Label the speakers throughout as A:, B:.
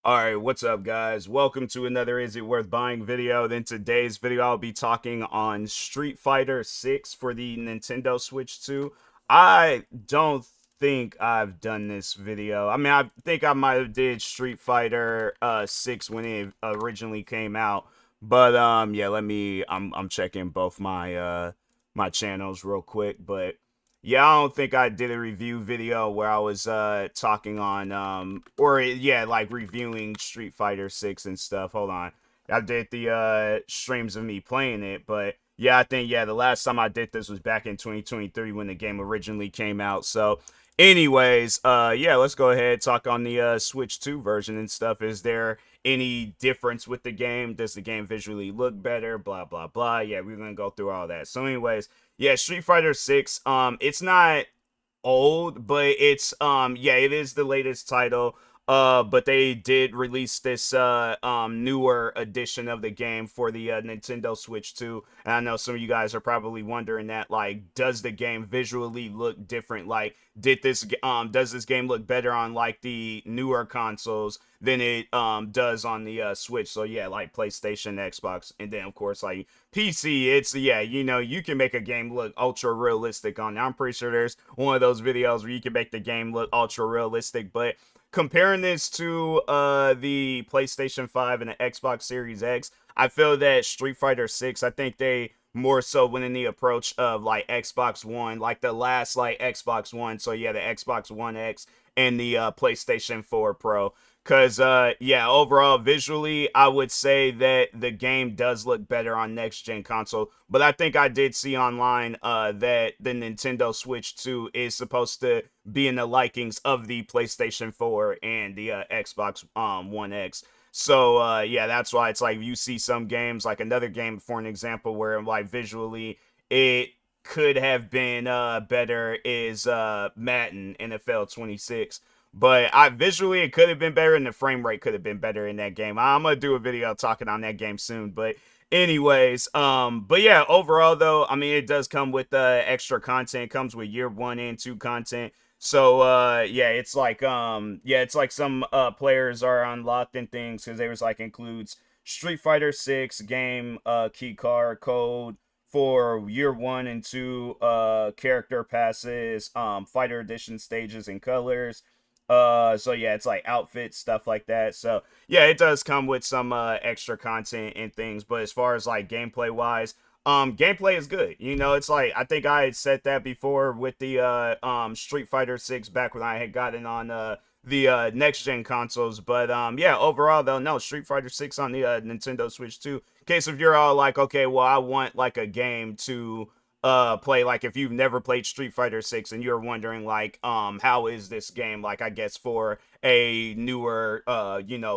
A: Alright, what's up guys? Welcome to another Is It Worth Buying video. In today's video, I'll be talking on Street Fighter 6 for the Nintendo Switch 2. I don't think I've done this video. I mean, I think I might have did Street Fighter 6 when it originally came out. But yeah, I'm checking both my channels real quick, but yeah, I don't think I did a review video where I was talking on or yeah, like reviewing Street Fighter 6 and stuff. Hold on. I did the streams of me playing it, but yeah, I think the last time I did this was back in 2023 when the game originally came out. So anyways, yeah, let's go ahead talk on the Switch 2 version and stuff. Is there any difference with the game? Does the game visually look better? Blah blah blah. Yeah, we're gonna go through all that. So anyways, yeah, Street Fighter 6, it's not old, but it's yeah, it is the latest title. But they did release this newer edition of the game for the Nintendo Switch 2. And I know some of you guys are probably wondering that, like, does the game visually look different? Like, does this game look better on like the newer consoles than it does on the Switch? So yeah, like PlayStation, Xbox, and then of course like PC. It's yeah, you can make a game look ultra realistic on there. I'm pretty sure there's one of those videos where you can make the game look ultra realistic, but comparing this to the PlayStation 5 and the Xbox Series X, I feel that Street Fighter 6, I think they more so went in the approach of like Xbox One, like the last like Xbox One. So yeah, the Xbox One X and the PlayStation 4 Pro. Cause yeah, overall visually, I would say that the game does look better on next gen console. But I think I did see online that the Nintendo Switch 2 is supposed to be in the likings of the PlayStation 4 and the Xbox One X. So yeah, that's why it's like you see some games, like another game for an example, where like visually it could have been better is Madden NFL 26. But I visually it could have been better, and the frame rate could have been better in that game. I'm gonna do a video talking on that game soon. But anyways, but yeah, overall though, I mean it does come with extra content. It comes with year 1 and 2 content. So yeah, it's like some players are unlocked and things because there was like includes Street Fighter 6 game key card code for year 1 and 2 character passes, fighter edition stages and colors. So yeah, it's like outfits, stuff like that. So yeah, it does come with some extra content and things, but as far as like gameplay wise, gameplay is good. It's like I think I had said that before with the Street Fighter 6 back when I had gotten on the next gen consoles. But yeah, overall though, no, Street Fighter 6 on the Nintendo Switch 2. In case if you're all like, okay, well, I want like a game to play, like if you've never played Street Fighter 6 and you're wondering like how is this game, like I guess for a newer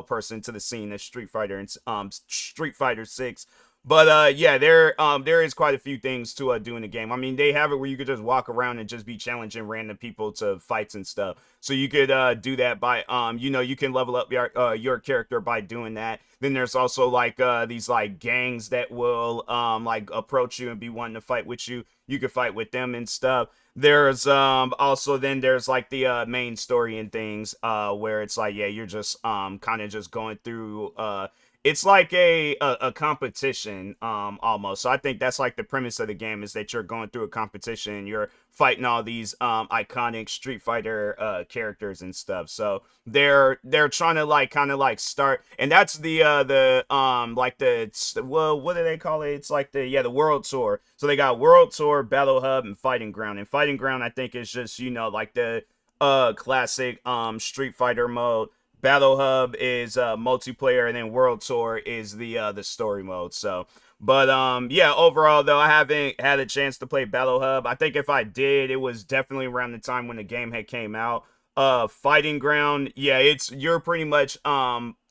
A: person to the scene of Street Fighter and Street Fighter 6. But yeah, there is quite a few things to do in the game. I mean, they have it where you could just walk around and just be challenging random people to fights and stuff. So you could do that by you can level up your character by doing that. Then there's also like these like gangs that will like approach you and be wanting to fight with you. You could fight with them and stuff. There's also then there's like the main story and things where it's like yeah, you're just kind of just going through it's like a competition almost. So I think that's like the premise of the game is that you're going through a competition and you're fighting all these iconic Street Fighter characters and stuff. So they're trying to like kind of like start, and that's the like the, well, what do they call it? It's like the world tour. So they got world tour, battle hub, and fighting ground. And fighting ground I think is just like the classic Street Fighter mode. Battle Hub is multiplayer, and then World Tour is the story mode. So, but yeah, overall though, I haven't had a chance to play Battle Hub. I think if I did, it was definitely around the time when the game had came out. Fighting Ground, yeah, you're pretty much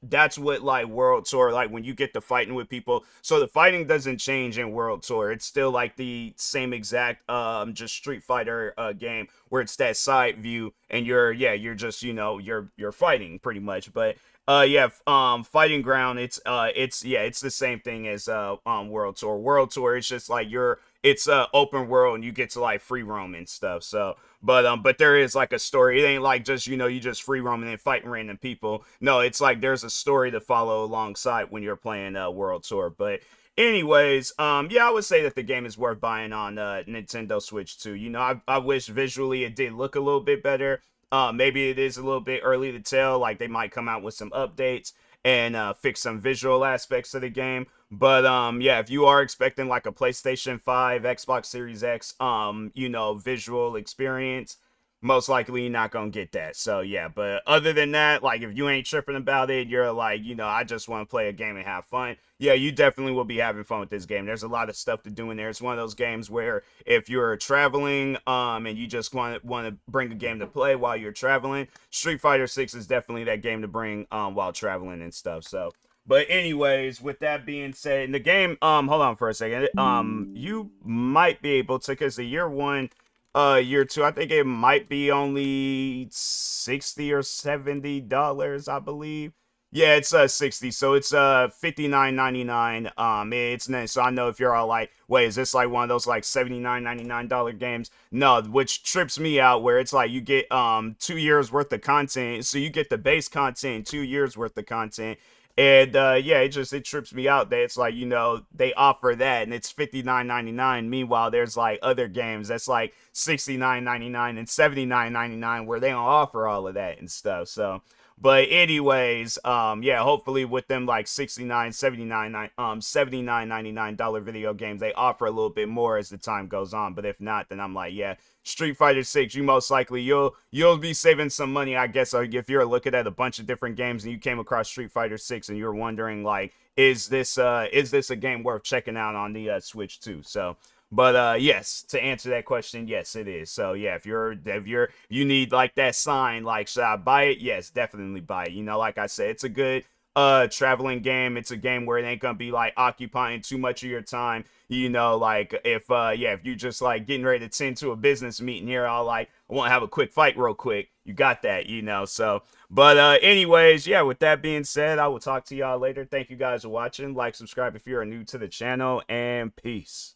A: that's what like World Tour, like when you get to fighting with people. So the fighting doesn't change in World Tour. It's still like the same exact just Street Fighter game where it's that side view and you're just you're fighting pretty much. But yeah, Fighting Ground, it's the same thing as World Tour. World Tour, it's just like it's open world and you get to like free roam and stuff. So But there is like a story. It ain't like just, you just free roaming and fighting random people. No, it's like there's a story to follow alongside when you're playing World Tour. But anyways, yeah, I would say that the game is worth buying on Nintendo Switch too. I wish visually it did look a little bit better. Maybe it is a little bit early to tell. Like they might come out with some updates and fix some visual aspects of the game. But yeah, if you are expecting like a PlayStation 5, Xbox Series X, visual experience, most likely you're not gonna get that. So yeah, but other than that, like if you ain't tripping about it, you're like, I just want to play a game and have fun. Yeah, you definitely will be having fun with this game. There's a lot of stuff to do in there. It's one of those games where if you're traveling, and you just want to bring a game to play while you're traveling, Street Fighter 6 is definitely that game to bring while traveling and stuff. So but anyways, with that being said, in the game, hold on for a second. You might be able to, because the year one, year two, I think it might be only $60 or $70, I believe. Yeah, it's 60, so it's 59.99. It's nice. So I know if you're all like, wait, is this like one of those like $79.99 games? No, which trips me out, where it's like you get 2 years worth of content, so you get the base content, 2 years worth of content. And yeah, it trips me out that it's like, they offer that and it's $59.99. Meanwhile, there's like other games that's like $69.99 and $79.99 where they don't offer all of that and stuff. So but anyways, yeah, hopefully with them like 69, 79, $79.99 video games, they offer a little bit more as the time goes on. But if not, then I'm like, yeah, Street Fighter 6, you most likely you'll be saving some money, I guess. If you're looking at a bunch of different games and you came across Street Fighter 6 and you're wondering like, is this a game worth checking out on the Switch too? So but yes, to answer that question, yes, it is. So yeah, you need like that sign, like should I buy it? Yes, definitely buy it. Like I said, it's a good traveling game. It's a game where it ain't gonna be like occupying too much of your time. Like if you just like getting ready to tend to a business meeting here, all like I want to have a quick fight real quick. You got that, so but anyways, yeah, with that being said, I will talk to y'all later. Thank you guys for watching. Like, subscribe if you're new to the channel, and peace.